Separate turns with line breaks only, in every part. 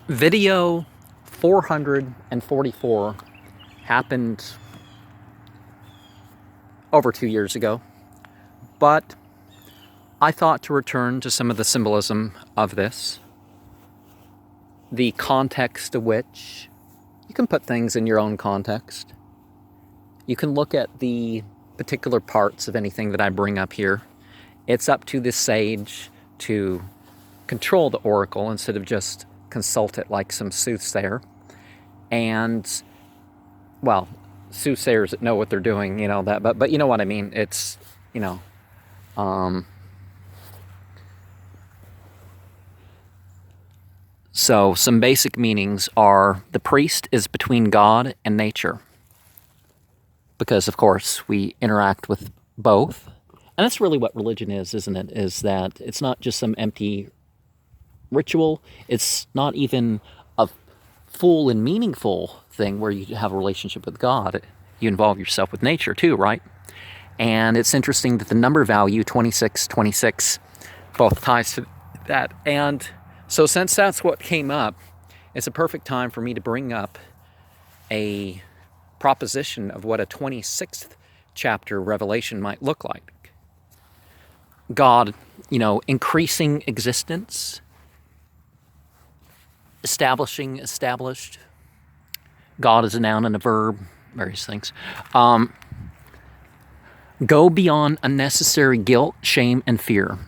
Video 444 happened over 2 years ago, but I thought to return to some of the symbolism of this, the context of which you can put things in your own context. You can look at the particular parts of anything that I bring up here. It's up to the sage to control the oracle instead of just consult it like some soothsayer. And, well, soothsayers that know what they're doing, but you know what I mean. It's, So some basic meanings are the priest is between God and nature. Because, of course, we interact with both. And that's really what religion is, isn't it? Is that it's not just some empty ritual. It's not even a full and meaningful thing where you have a relationship with God. You involve yourself with nature too, right? And it's interesting that the number value, 2626, both ties to that. And so since that's what came up, it's a perfect time for me to bring up a proposition of what a 26th chapter revelation might look like. God, increasing existence, established. God is a noun and a verb, various things. Go beyond unnecessary guilt, shame, and fear.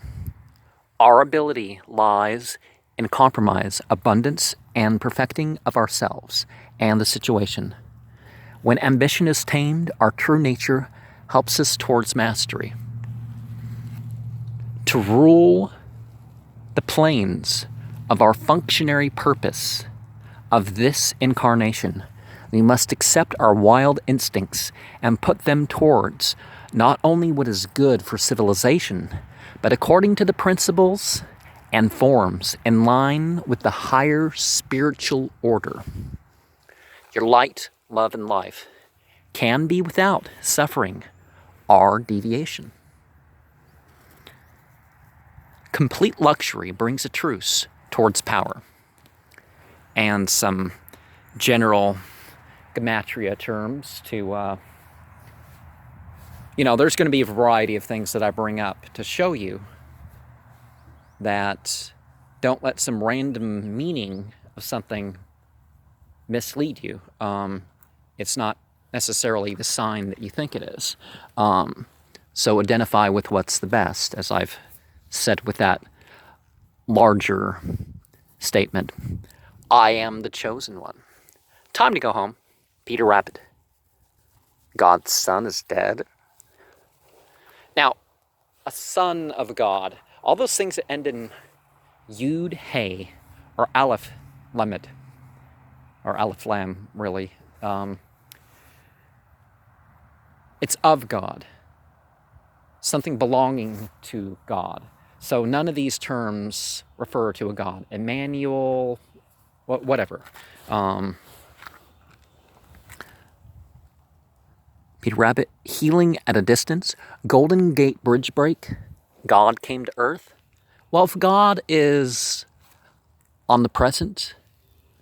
Our ability lies in compromise, abundance, and perfecting of ourselves and the situation. When ambition is tamed, our true nature helps us towards mastery. To rule the planes of our functionary purpose of this incarnation, we must accept our wild instincts and put them towards not only what is good for civilization, but according to the principles and forms in line with the higher spiritual order. Your light, love, and life can be without suffering or deviation. Complete luxury brings a truce towards power. And some general gematria terms to, there's going to be a variety of things that I bring up to show you that don't let some random meaning of something mislead you. It's not necessarily the sign that you think it is. So identify with what's the best, as I've said with that larger statement. I am the chosen one. Time to go home. Peter Rabbit. God's son is dead. Now, a son of God, all those things that end in Yud Hey or Aleph Lamed, or Aleph Lam, really. It's of God. Something belonging to God. So none of these terms refer to a God. Emmanuel, whatever. Peter Rabbit, healing at a distance. Golden Gate Bridge break. God came to earth. Well, if God is omnipresent,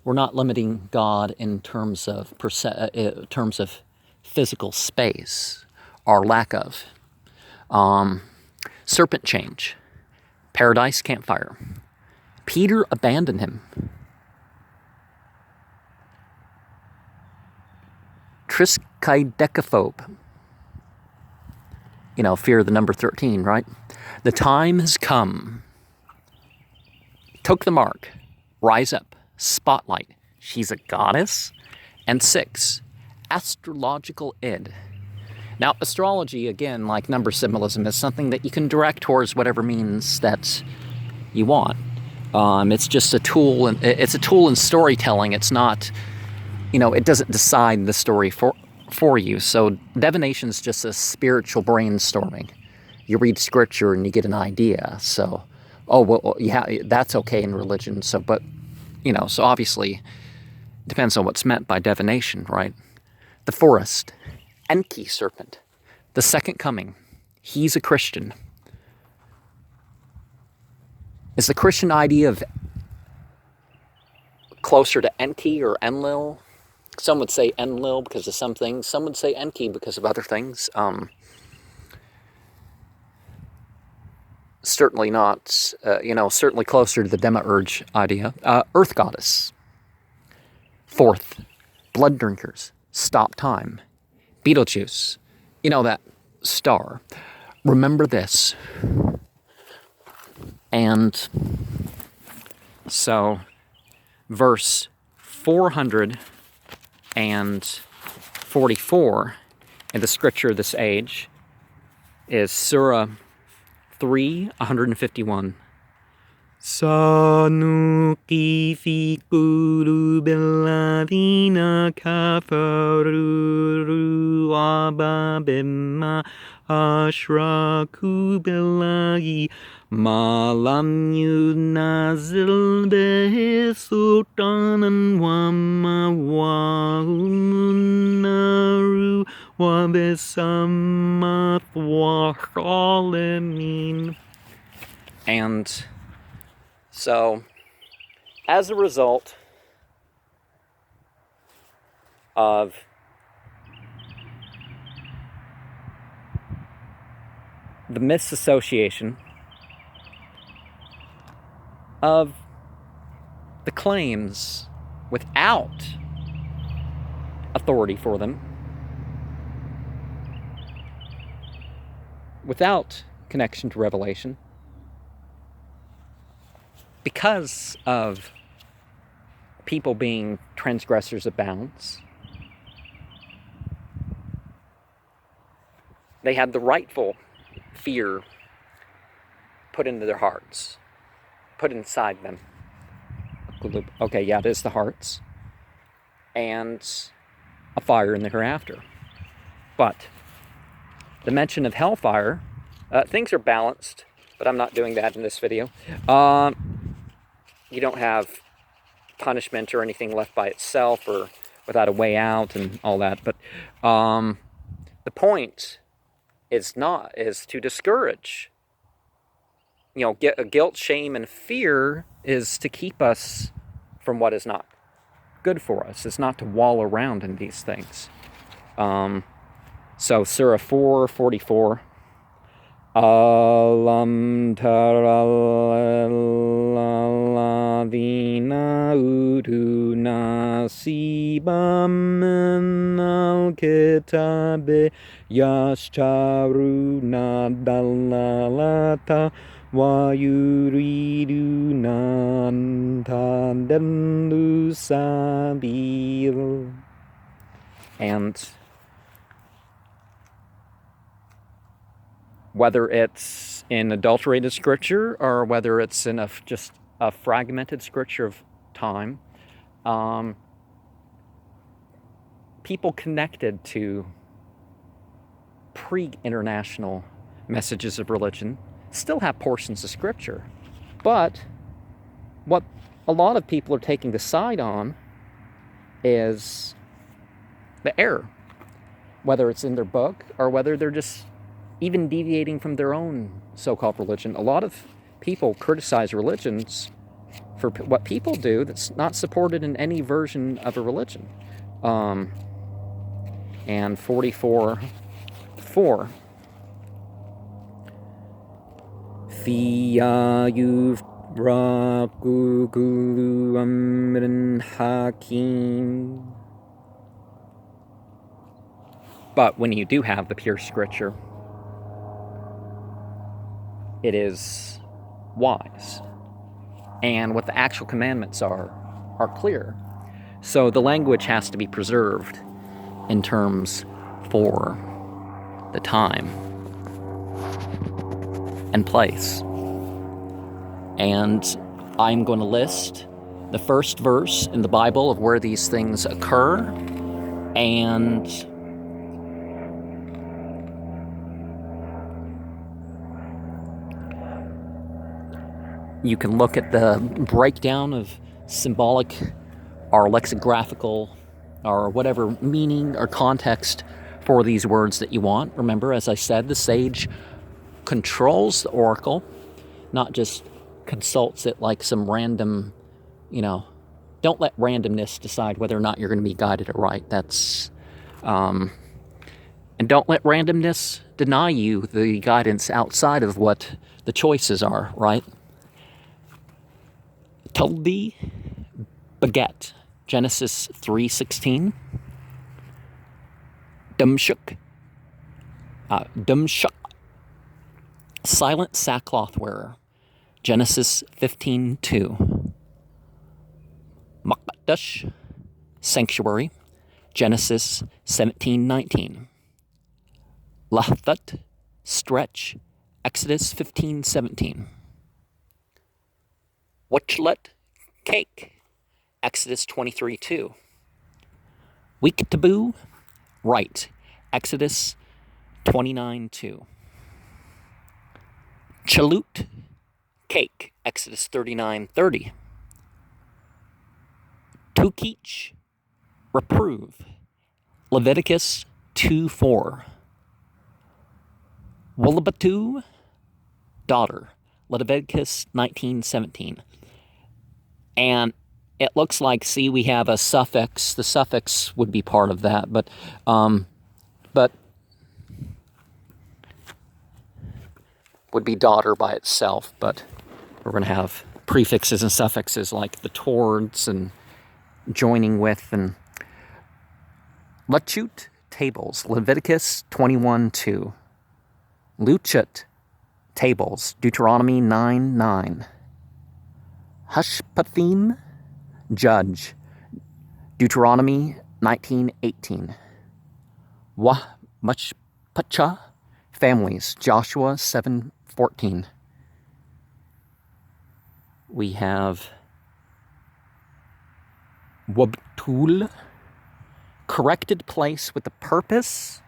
we're not limiting God in terms of physical space or lack of. Serpent change. Paradise campfire. Peter abandoned him. Triskaidekaphobe. Fear of the number 13, right? The time has come. Took the mark. Rise up. Spotlight. She's a goddess. And 6, astrological id. Now, astrology, again, like number symbolism, is something that you can direct towards whatever means that you want. It's just a tool, and it's a tool in storytelling. It's not, it doesn't decide the story for you. So divination is just a spiritual brainstorming. You read scripture and you get an idea. So, that's okay in religion. So obviously, it depends on what's meant by divination, right? The forest. Enki serpent, the second coming. He's a Christian. Is the Christian idea of closer to Enki or Enlil. Some would say Enlil because of some things. Some would say Enki because of other things. Certainly not, certainly closer to the demiurge idea. Earth goddess. Fourth, blood drinkers. Stop time. Beetlejuice. You know, that star. Remember this. And so, verse 444 in the scripture of this age is Surah 3:151. Sanuqi fi qulubil ladhina kafaru ru'aba bimma ashraku billahi ma lam yunazil bihi sultanan wa ma'wahum naru wa bisamma thalimin. And so, as a result of the misassociation of the claims without authority for them, without connection to revelation, because of people being transgressors of bounds, they had the rightful fear put into their hearts, put inside them. Okay, yeah, it is the hearts, and a fire in the hereafter. But the mention of hellfire, things are balanced, but I'm not doing that in this video. You don't have punishment or anything left by itself or without a way out and all that. But the point is to discourage. Guilt, shame, and fear is to keep us from what is not good for us. It's not to wallow around in these things. So Surah 4:44. Alam tara ladhina utu nasibam min al-kitabi yashtaruna dalalata wa yuriduna an tadallu sabil. And whether it's in adulterated scripture or whether it's in just a fragmented scripture of time, people connected to pre-international messages of religion still have portions of scripture. But what a lot of people are taking the side on is the error, whether it's in their book or whether they're just even deviating from their own so-called religion. A lot of people criticize religions for what people do that's not supported in any version of a religion. And 44:4. Fiya yufraku kullu amrin hakim. But when you do have the pure scripture, it is wise. And what the actual commandments are clear. So the language has to be preserved in terms for the time and place. And I'm going to list the first verse in the Bible of where these things occur, and you can look at the breakdown of symbolic or lexicographical or whatever meaning or context for these words that you want. Remember, as I said, the sage controls the oracle, not just consults it like some random, don't let randomness decide whether or not you're going to be guided or right. And don't let randomness deny you the guidance outside of what the choices are, right? Tulbi beget, Genesis 3:16. Dumshuk, silent sackcloth wearer, Genesis 15:2. Makdash, sanctuary, Genesis 17:19. Lathat, stretch, Exodus 15:17. Wachlet, cake, Exodus 23:2. Week taboo, right, Exodus 29:2. Chalut, cake, Exodus 39:30. Tukich, reprove, Leviticus 2:4. Wullabatu, daughter, Leviticus 19:17. And it looks like, see, we have a suffix. The suffix would be part of that, but would be daughter by itself. But we're going to have prefixes and suffixes like the towards and joining with. And Lachut, tables, Leviticus 21:2. Luchut, tables, Deuteronomy 9:9. Hushpathim, judge, Deuteronomy 19:18. Wahmachpacha, families, Joshua 7:14. We have Wabtul, corrected place with a purpose,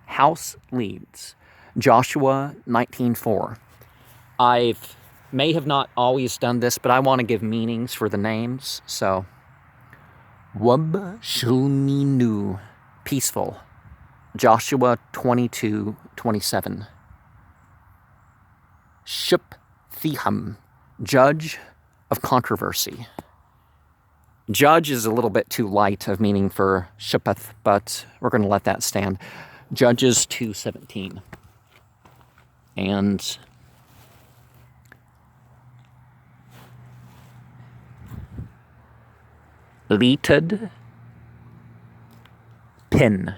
house leads, Joshua 19:4. I may have not always done this, but I want to give meanings for the names. So, Wab Shulminu, peaceful, Joshua 22:27. Shupthiham, judge of controversy. Judge is a little bit too light of meaning for Shuppath, but we're going to let that stand. Judges 2:17. And Leted, pin,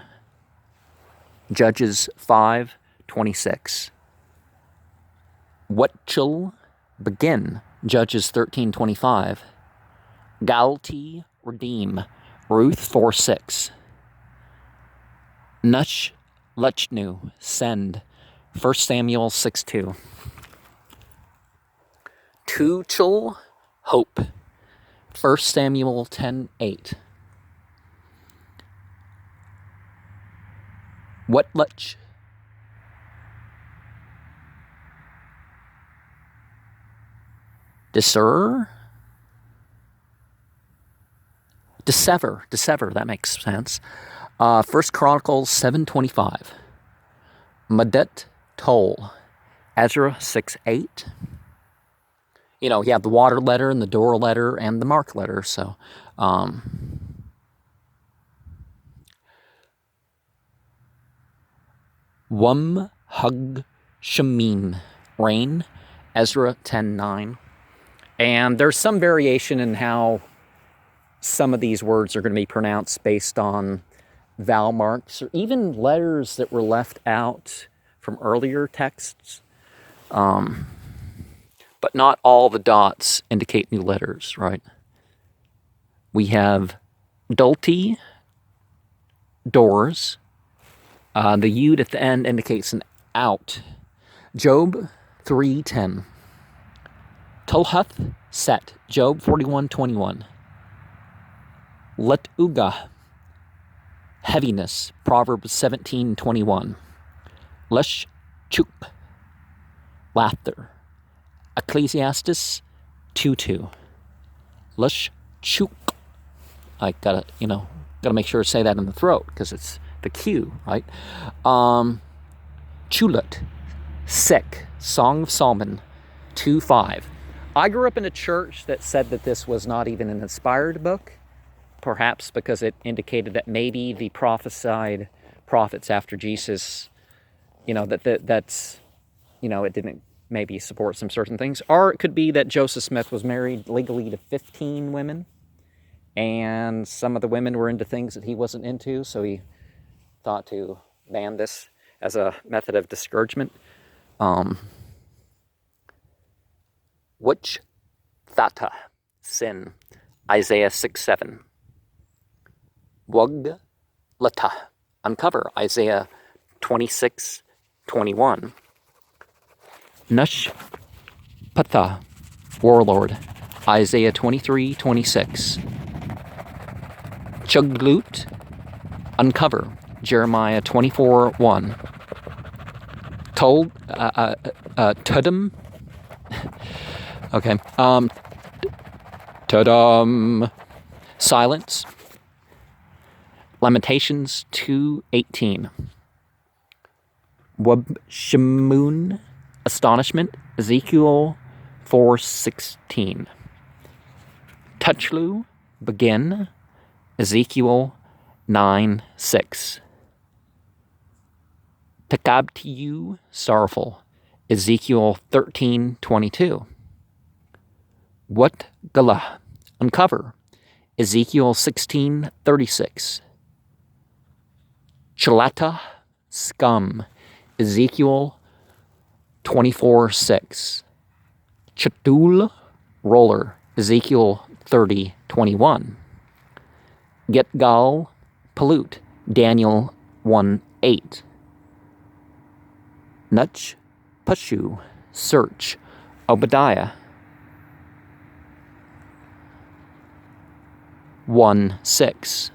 Judges 5:26. Whatchel, begin, Judges 13:25. Galti, redeem, Ruth 4:6. Nush, Lechnu, send, 1 Samuel 6:2. Tuchel, hope, 1 Samuel 10:8. Wetlech, dissever, that makes sense. 1 Chronicles 7:25. Madet toll, Ezra 6:8. You know, you have the water letter and the door letter and the mark letter. So, Wum hug shamim, rain, Ezra 10:9. And there's some variation in how some of these words are going to be pronounced based on vowel marks or even letters that were left out from earlier texts. But not all the dots indicate new letters, right? We have dulti, doors. The yud at the end indicates an out. Job 3:10. Tulhuth, set, Job 41:21. Letuga, heaviness, Proverbs 17:21. Lesh chup, laughter, Ecclesiastes 2:2. Lesh chuk. I gotta make sure to say that in the throat because it's the Q, right? Chulut, sick, Song of Solomon 2:5. I grew up in a church that said that this was not even an inspired book, perhaps because it indicated that maybe the prophesied prophets after Jesus, that's, it didn't maybe support some certain things. Or it could be that Joseph Smith was married legally to 15 women, and some of the women were into things that he wasn't into, so he thought to ban this as a method of discouragement. Which thata, sin, Isaiah 6:7. Wug lata, uncover, Isaiah 26:21. Nush patha, warlord, Isaiah 23:26. Chuglut, uncover, Jeremiah 24:1. Tudum. Okay. Tudum. Silence. Lamentations 2:18. Wabshamun, astonishment, Ezekiel 4:16. Touchlu, begin, Ezekiel 9:6. Takabtiyu, sorrowful, Ezekiel 13:22. What gala, uncover, Ezekiel 16:36. Chalata, scum, Ezekiel 24:6. Chatul, roller, Ezekiel 30:21. Getgal, pollute, Daniel 1:8. Nuch, pashu, search, Obadiah 1:6.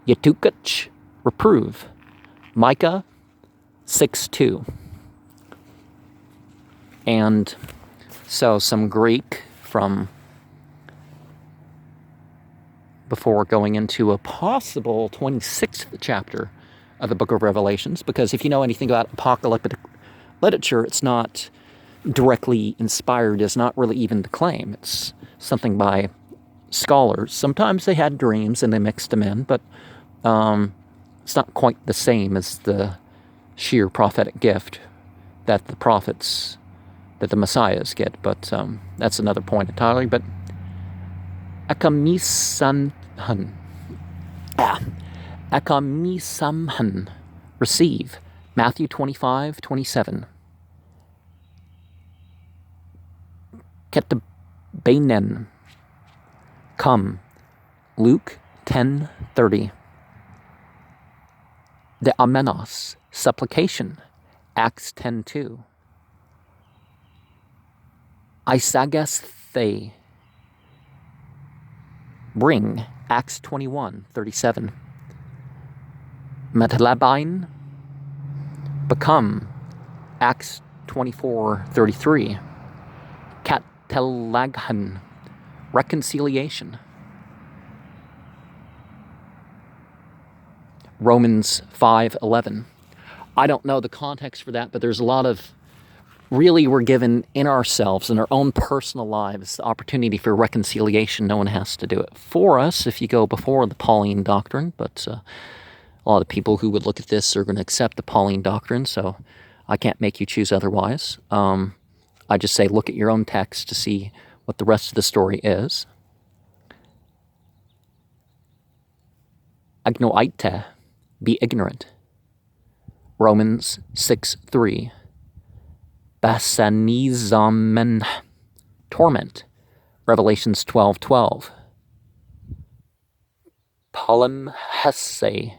Yetukach, reprove, Micah 6:2. And so some Greek from before going into a possible 26th chapter of the book of Revelations, because if you know anything about apocalyptic literature, it's not directly inspired, is not really even the claim. It's something by scholars. Sometimes they had dreams and they mixed them in, but it's not quite the same as the sheer prophetic gift that the prophets, that the messiahs get. But that's another point entirely. But Akamisamhan, receive, Matthew 25:27. Ketabanen, come, Luke 10:30. The amenos, supplication, Acts 10:2. Isagas the, bring, Acts 21:37. Metalabine, become, Acts 24:33. Katelaghan, reconciliation. Romans 5:11. I don't know the context for that, but there's a lot of, really we're given in ourselves, in our own personal lives, the opportunity for reconciliation. No one has to do it for us if you go before the Pauline doctrine, but a lot of people who would look at this are going to accept the Pauline doctrine, so I can't make you choose otherwise. I just say look at your own text to see what the rest of the story is. Agnoite, be ignorant. Romans 6:3. Basanizamen, torment. Revelations 12:12. Palimhese,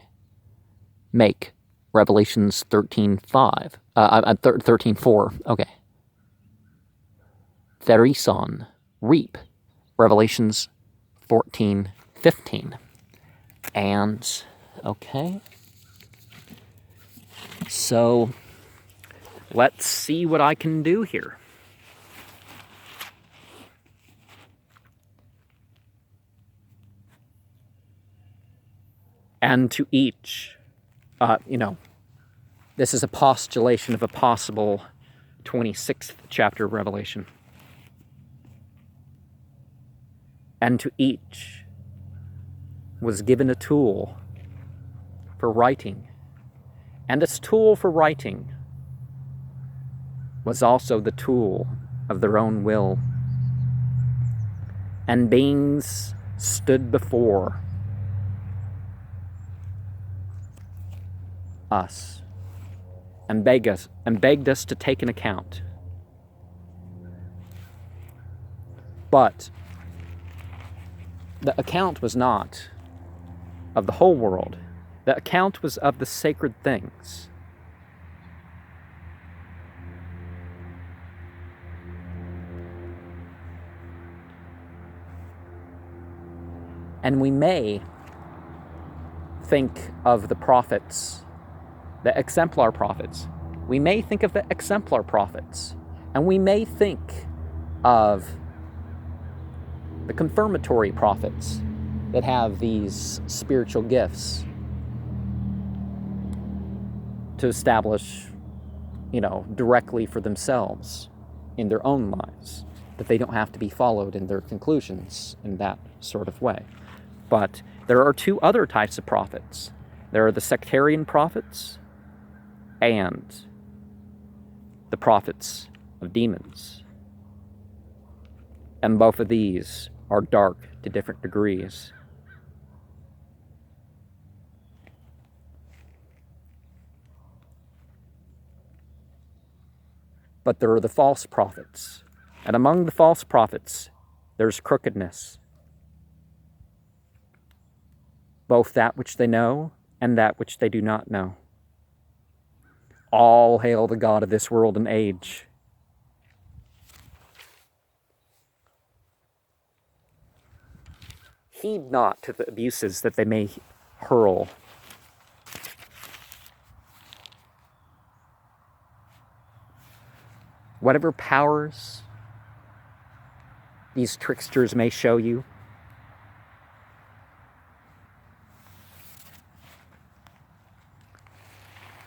make. Revelations 13:5. 13:4. Okay. Therison, reap. Revelations 14:15. And, okay. So, let's see what I can do here. And to each, this is a postulation of a possible 26th chapter of Revelation. And to each was given a tool for writing. And this tool for writing was also the tool of their own will. And beings stood before us and begged us to take an account. But the account was not of the whole world. The account was of the sacred things. And we may think of the prophets, the exemplar prophets. We may think of the exemplar prophets. And we may think of the confirmatory prophets that have these spiritual gifts to establish, directly for themselves in their own lives, that they don't have to be followed in their conclusions in that sort of way. But there are two other types of prophets. There are the sectarian prophets and the prophets of demons. And both of these are dark to different degrees. But there are the false prophets. And among the false prophets, there's crookedness. Both that which they know and that which they do not know. All hail the God of this world and age. Heed not to the abuses that they may hurl. Whatever powers these tricksters may show you,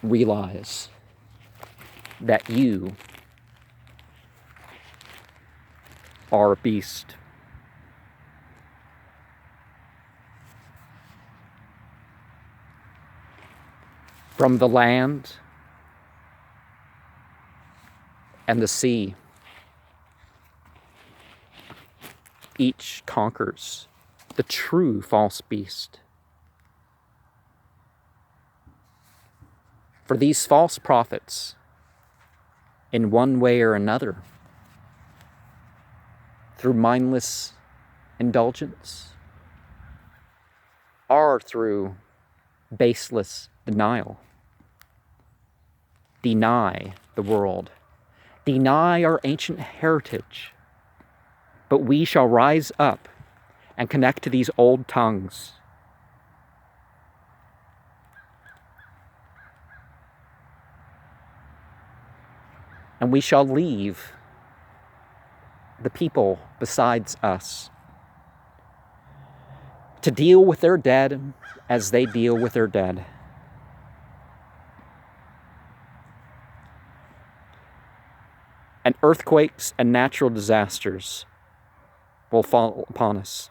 realize that you are a beast. From the land and the sea, each conquers the true false beast. For these false prophets, in one way or another, through mindless indulgence, or through baseless denial, deny the world, deny our ancient heritage, but we shall rise up and connect to these old tongues. And we shall leave the people besides us to deal with their dead as they deal with their dead. And earthquakes and natural disasters will fall upon us.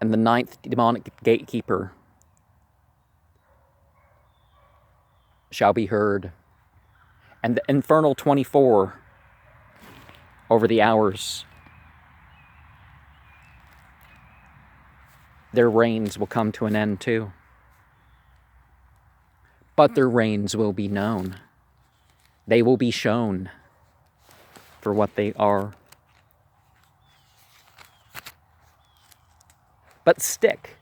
And the ninth demonic gatekeeper shall be heard. And the infernal 24 over the hours, their reigns will come to an end too. But their reigns will be known. They will be shown for what they are. But stick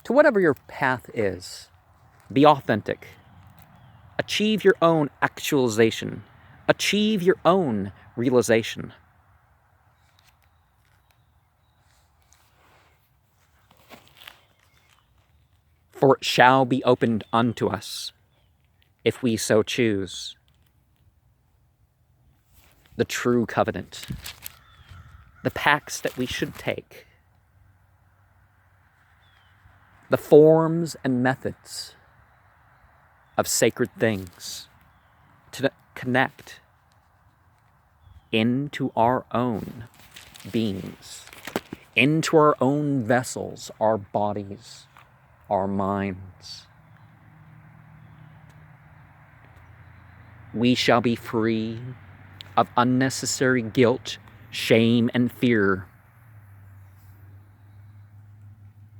to whatever your path is. Be authentic. Achieve your own actualization. Achieve your own realization. For it shall be opened unto us, if we so choose, the true covenant, the pacts that we should take, the forms and methods of sacred things to connect into our own beings, into our own vessels, our bodies, our minds. We shall be free of unnecessary guilt, shame, and fear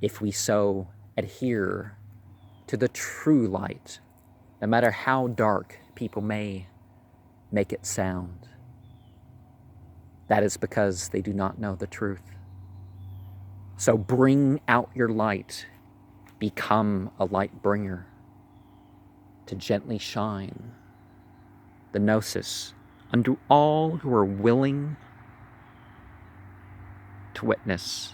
if we so adhere to the true light, no matter how dark people may make it sound. That is because they do not know the truth. So bring out your light, become a light bringer to gently shine the gnosis unto all who are willing to witness.